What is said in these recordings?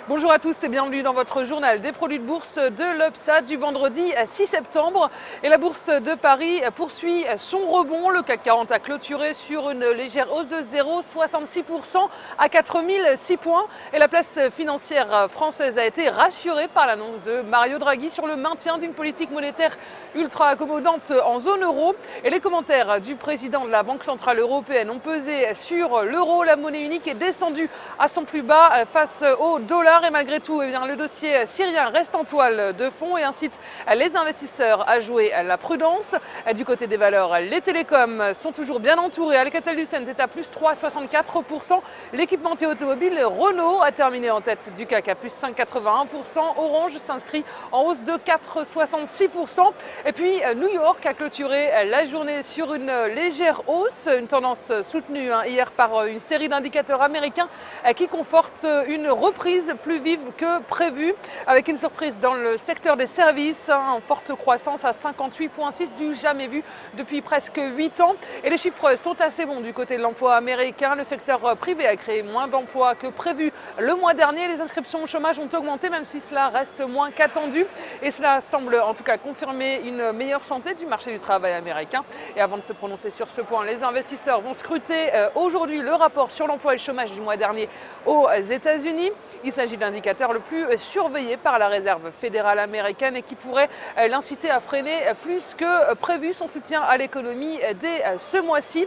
Bonjour à tous et bienvenue dans votre journal des produits de bourse de l'UPSA du vendredi 6 septembre. Et la bourse de Paris poursuit son rebond. Le CAC 40 a clôturé sur une légère hausse de 0,66% à 4006 points. Et la place financière française a été rassurée par l'annonce de Mario Draghi sur le maintien d'une politique monétaire ultra accommodante en zone euro. Et les commentaires du président de la Banque centrale européenne ont pesé sur l'euro. La monnaie unique est descendue à son plus bas face au dollar. Et malgré tout, le dossier syrien reste en toile de fond et incite les investisseurs à jouer à la prudence. Du côté des valeurs, les télécoms sont toujours bien entourés. Alcatel-Lucent est à plus 3,64%. L'équipementier automobile Renault a terminé en tête du CAC à plus 5,81%. Orange s'inscrit en hausse de 4,66%. Et puis New York a clôturé la journée sur une légère hausse, une tendance soutenue hier par une série d'indicateurs américains qui confortent une reprise plus vive que prévu, avec une surprise dans le secteur des services, en forte croissance à 58,6 du jamais vu depuis presque 8 ans. Et les chiffres sont assez bons du côté de l'emploi américain. Le secteur privé a créé moins d'emplois que prévu le mois dernier. Les inscriptions au chômage ont augmenté, même si cela reste moins qu'attendu. Et cela semble en tout cas confirmer une meilleure santé du marché du travail américain. Et avant de se prononcer sur ce point, les investisseurs vont scruter aujourd'hui le rapport sur l'emploi et le chômage du mois dernier aux États-Unis. Il s'agit de l'indicateur le plus surveillé par la Réserve fédérale américaine et qui pourrait l'inciter à freiner plus que prévu son soutien à l'économie dès ce mois-ci.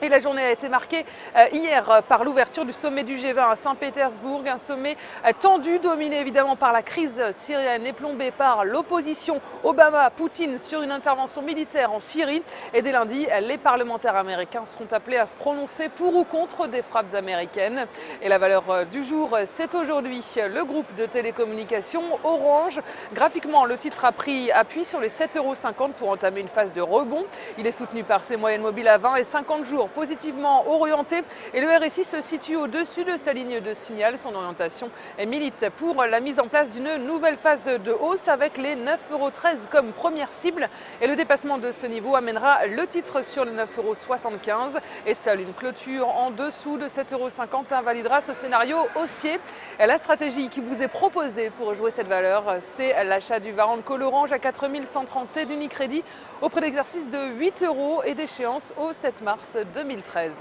Et la journée a été marquée hier par l'ouverture du sommet du G20 à Saint-Pétersbourg, un sommet tendu, dominé évidemment par la crise syrienne et plombé par l'opposition Obama-Poutine sur une intervention militaire en Syrie. Et dès lundi, les parlementaires américains seront appelés à se prononcer pour ou contre des frappes américaines. Et la valeur du jour, c'est aujourd'hui le groupe de télécommunications Orange. Graphiquement, le titre a pris appui sur les 7,50 € pour entamer une phase de rebond. Il est soutenu par ses moyennes mobiles à 20 et 50 jours positivement orienté et le RSI se situe au-dessus de sa ligne de signal. Son orientation milite pour la mise en place d'une nouvelle phase de hausse avec les 9,13 € comme première cible et le dépassement de ce niveau amènera le titre sur le 9,75 € et seule une clôture en dessous de 7,50 € invalidera ce scénario haussier. La stratégie qui vous est proposée pour jouer cette valeur, c'est l'achat du Varenne Call Orange à 4130 et d'Unicredit au prix d'exercice de 8 € et d'échéance au 7 mars 2013.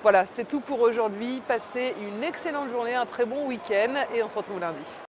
Voilà, c'est tout pour aujourd'hui. Passez une excellente journée, un très bon week-end et on se retrouve lundi.